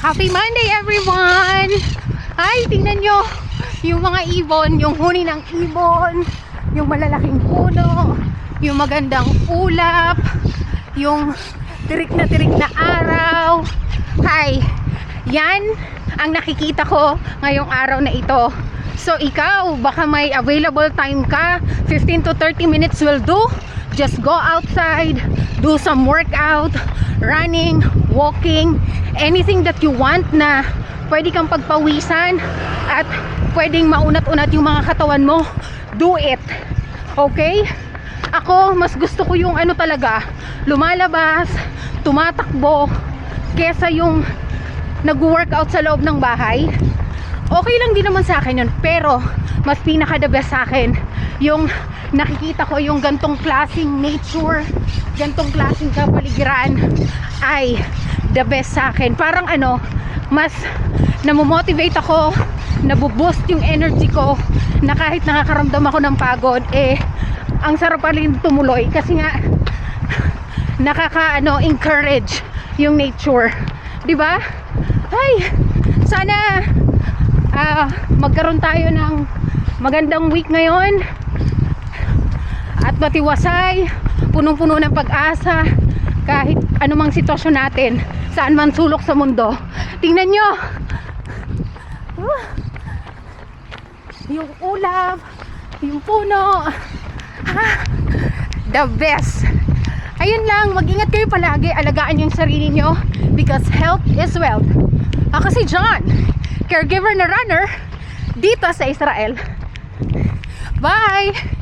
Happy Monday everyone! Ay, tingnan nyo yung mga ibon, yung huni ng ibon, yung malalaking puno, yung magandang ulap, yung tirik na araw. Hi! Yan ang nakikita ko ngayong araw na ito. So ikaw, baka may available time ka, 15 to 30 minutes will do. Just go outside, do some workout, running, walking, anything that you want na pwede kang pagpawisan at pwedeng maunat-unat yung mga katawan mo, do it. Okay? Ako, mas gusto ko yung ano talaga, lumalabas, tumatakbo, kesa yung nag-workout sa loob ng bahay. Okay lang din naman sa akin yun, pero mas pinaka the best sa akin yung nakikita ko yung gantong klaseng nature, gantong klaseng kapaligiran ay the best sa akin. Parang ano, mas namomotivate ako, nabuboost yung energy ko, na kahit nakakaramdam ako ng pagod, ang sarap pa rin tumuloy kasi nga encourage yung nature, di ba? Ay, sana magkaroon tayo ng magandang week ngayon at matiwasay, punong-puno ng pag-asa kahit anumang sitwasyon natin, saan man sulok sa mundo. Tingnan nyo yung ulap, yung puno, the best. Ayun lang, mag-ingat kayo palagi, alagaan yung sarili nyo because health is wealth. Ako si John, caregiver na runner dito sa Israel. Bye!